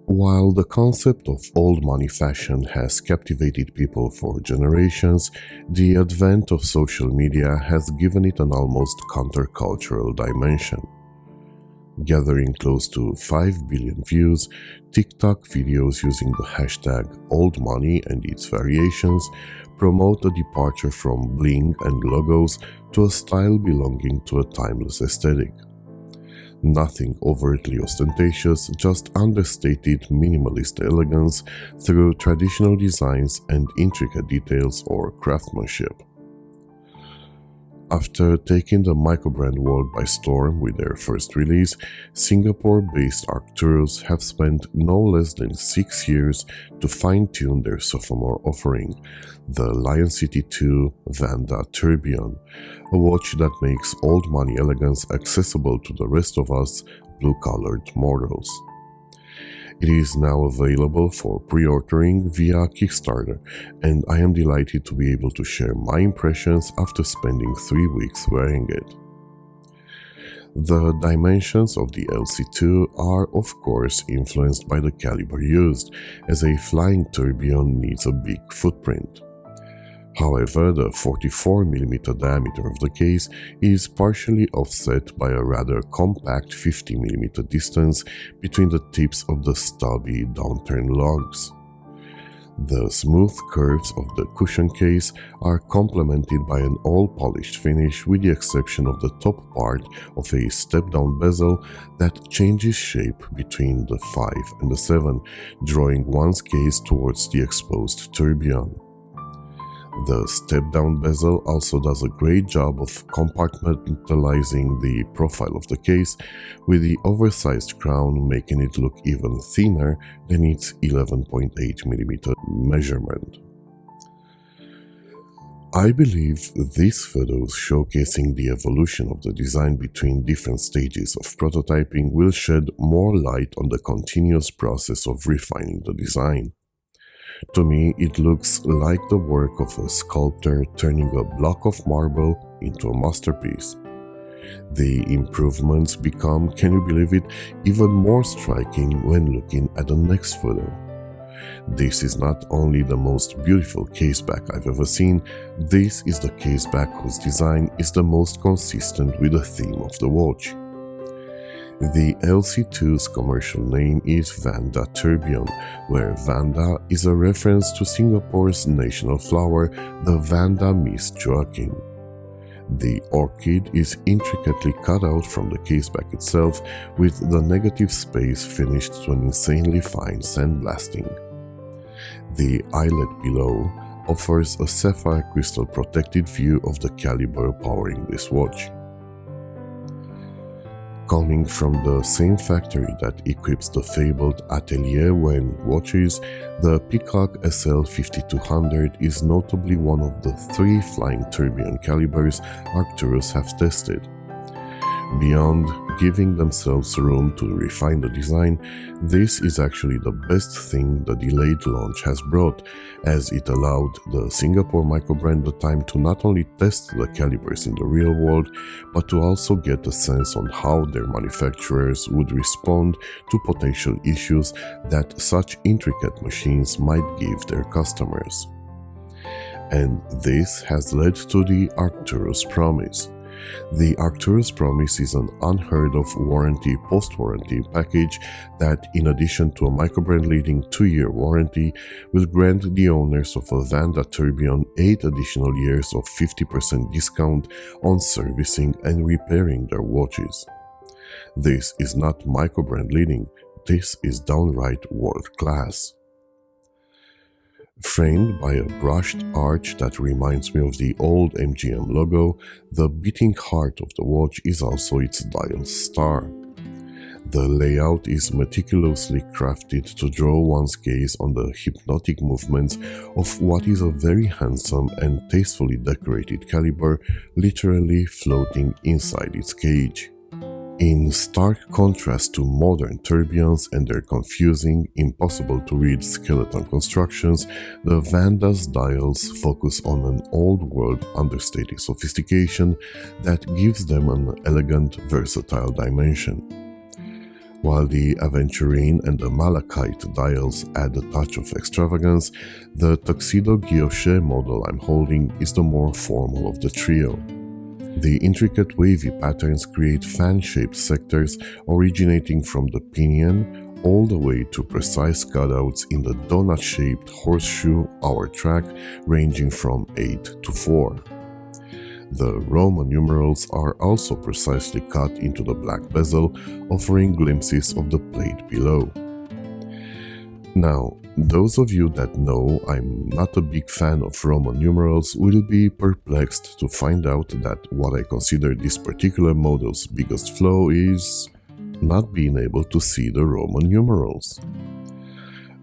While the concept of old money fashion has captivated people for generations, the advent of social media has given it an almost countercultural dimension. Gathering close to 5 billion views, TikTok videos using the hashtag #OldMoney and its variations promote a departure from bling and logos to a style belonging to a timeless aesthetic. Nothing overtly ostentatious, just understated minimalist elegance through traditional designs and intricate details or craftsmanship. After taking the microbrand world by storm with their first release, Singapore-based Arcturus have spent no less than 6 years to fine-tune their sophomore offering, the Lion City 2 Vanda Tourbillon, a watch that makes old money elegance accessible to the rest of us blue-collared mortals. It is now available for pre-ordering via Kickstarter, and I am delighted to be able to share my impressions after spending 3 weeks wearing it. The dimensions of the LC2 are of course influenced by the caliber used, as a flying tourbillon needs a big footprint. However, the 44mm diameter of the case is partially offset by a rather compact 50mm distance between the tips of the stubby downturned lugs. The smooth curves of the cushion case are complemented by an all-polished finish with the exception of the top part of a step-down bezel that changes shape between the 5 and the 7, drawing one's gaze towards the exposed tourbillon. The step-down bezel also does a great job of compartmentalizing the profile of the case, with the oversized crown making it look even thinner than its 11.8mm measurement. I believe these photos showcasing the evolution of the design between different stages of prototyping will shed more light on the continuous process of refining the design. To me, it looks like the work of a sculptor turning a block of marble into a masterpiece. The improvements become, can you believe it, even more striking when looking at the next photo. This is not only the most beautiful caseback I've ever seen, this is the caseback whose design is the most consistent with the theme of the watch. The LC2's commercial name is Vanda Tourbillon, where Vanda is a reference to Singapore's national flower, the Vanda Miss Joaquim. The orchid is intricately cut out from the caseback itself, with the negative space finished to an insanely fine sandblasting. The eyelet below offers a sapphire crystal protected view of the caliber powering this watch. Coming from the same factory that equips the fabled Atelier Wen watches, the Peacock SL 5200 is notably one of the 3 flying tourbillon calibers Arcturus have tested. Beyond giving themselves room to refine the design, this is actually the best thing the delayed launch has brought, as it allowed the Singapore microbrand the time to not only test the calibers in the real world, but to also get a sense on how their manufacturers would respond to potential issues that such intricate machines might give their customers. And this has led to the Arcturus Promise. The Arcturus Promise is an unheard-of warranty post-warranty package that, in addition to a microbrand-leading 2-year warranty, will grant the owners of a Vanda Tourbillon 8 additional years of 50% discount on servicing and repairing their watches. This is not microbrand-leading, this is downright world-class. Framed by a brushed arch that reminds me of the old MGM logo, the beating heart of the watch is also its dial star. The layout is meticulously crafted to draw one's gaze on the hypnotic movements of what is a very handsome and tastefully decorated caliber literally floating inside its cage. In stark contrast to modern tourbillons and their confusing, impossible-to-read skeleton constructions, the Vanda's dials focus on an old-world, understated sophistication that gives them an elegant, versatile dimension. While the aventurine and the malachite dials add a touch of extravagance, the tuxedo guilloche model I'm holding is the more formal of the trio. The intricate wavy patterns create fan-shaped sectors originating from the pinion all the way to precise cutouts in the donut-shaped horseshoe hour track ranging from 8 to 4. The Roman numerals are also precisely cut into the black bezel, offering glimpses of the plate below. Now, those of you that know I'm not a big fan of Roman numerals will be perplexed to find out that what I consider this particular model's biggest flaw is not being able to see the Roman numerals.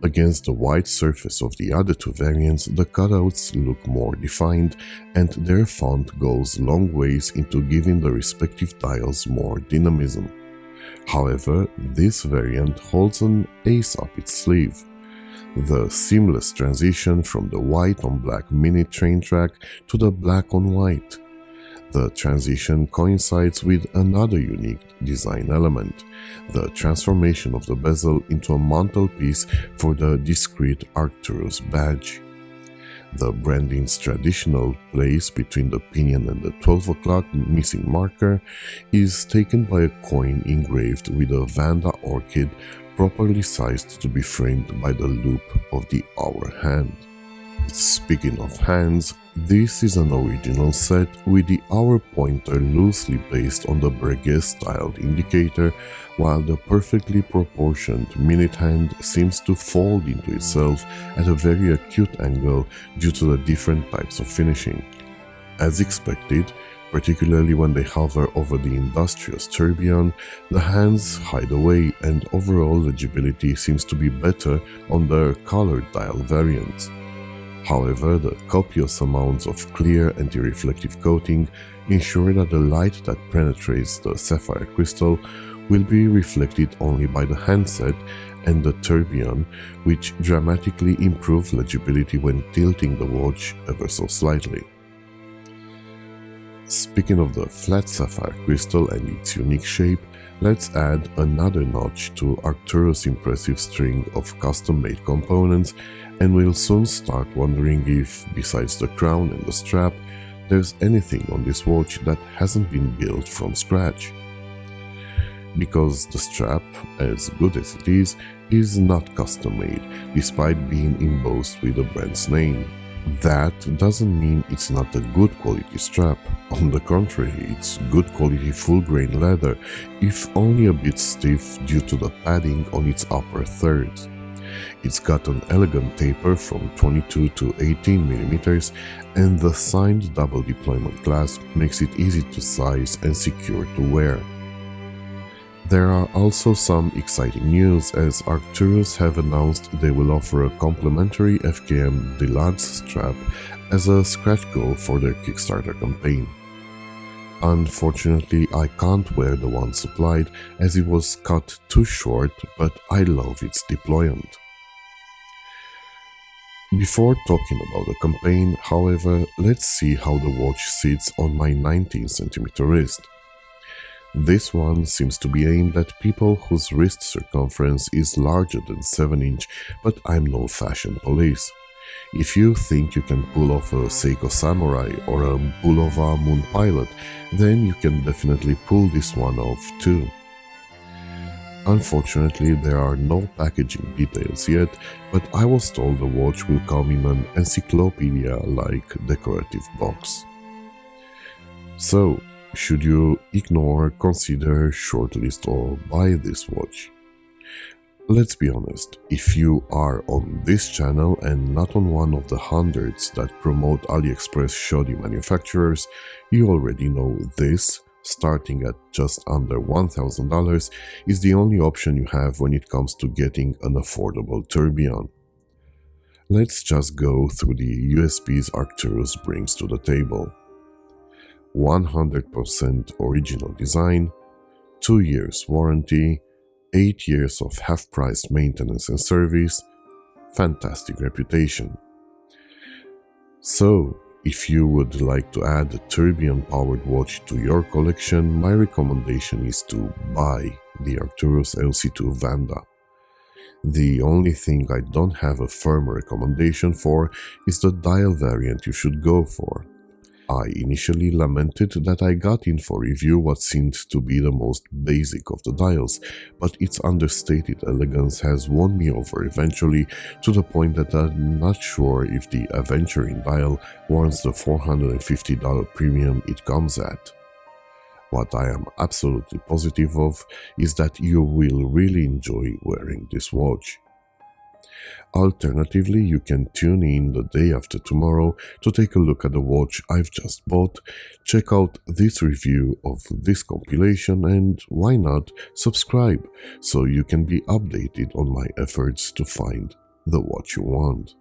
Against the white surface of the other two variants, the cutouts look more defined, and their font goes long ways into giving the respective dials more dynamism. However, this variant holds an ace up its sleeve: the seamless transition from the white on black mini train track to the black on white. The transition coincides with another unique design element: the transformation of the bezel into a mantelpiece for the discrete Arcturus badge. The branding's traditional place between the pinion and the 12 o'clock missing marker is taken by a coin engraved with a Vanda orchid properly sized to be framed by the loop of the hour hand. Speaking of hands, this is an original set with the hour pointer loosely based on the Breguet-styled indicator, while the perfectly proportioned minute hand seems to fold into itself at a very acute angle due to the different types of finishing. As expected, particularly when they hover over the industrious tourbillon, the hands hide away and overall legibility seems to be better on the colored dial variants. However, the copious amounts of clear anti-reflective coating ensure that the light that penetrates the sapphire crystal will be reflected only by the handset and the tourbillon, which dramatically improve legibility when tilting the watch ever so slightly. Speaking of the flat sapphire crystal and its unique shape, let's add another notch to Arcturus' impressive string of custom-made components, and we'll soon start wondering if, besides the crown and the strap, there's anything on this watch that hasn't been built from scratch. Because the strap, as good as it is not custom-made, despite being embossed with the brand's name. That doesn't mean it's not a good quality strap. On the contrary, it's good quality full-grain leather, if only a bit stiff due to the padding on its upper thirds. It's got an elegant taper from 22 to 18 mm, and the signed double deployment clasp makes it easy to size and secure to wear. There are also some exciting news, as Arcturus have announced they will offer a complimentary FKM Deluxe strap as a scratch goal for their Kickstarter campaign. Unfortunately, I can't wear the one supplied as it was cut too short, but I love its deployment. Before talking about the campaign, however, let's see how the watch sits on my 19cm wrist. This one seems to be aimed at people whose wrist circumference is larger than 7 inch, but I'm no fashion police. If you think you can pull off a Seiko Samurai or a Bulova Moon Pilot, then you can definitely pull this one off too. Unfortunately, there are no packaging details yet, but I was told the watch will come in an encyclopedia-like decorative box. So, should you ignore, consider, shortlist or buy this watch? Let's be honest, if you are on this channel and not on one of the hundreds that promote AliExpress shoddy manufacturers, you already know this, starting at just under $1,000, is the only option you have when it comes to getting an affordable tourbillon. Let's just go through the USPs Arcturus brings to the table. 100% original design, 2 years warranty, 8 years of half-price maintenance and service, fantastic reputation. So, if you would like to add a tourbillon-powered watch to your collection, my recommendation is to buy the Arcturus LC2 Vanda. The only thing I don't have a firm recommendation for is the dial variant you should go for. I initially lamented that I got in for review what seemed to be the most basic of the dials, but its understated elegance has won me over eventually, to the point that I'm not sure if the Aventuring dial warrants the $450 premium it comes at. What I am absolutely positive of is that you will really enjoy wearing this watch. Alternatively, you can tune in the day after tomorrow to take a look at the watch I've just bought, check out this review of this compilation, and why not subscribe so you can be updated on my efforts to find the watch you want.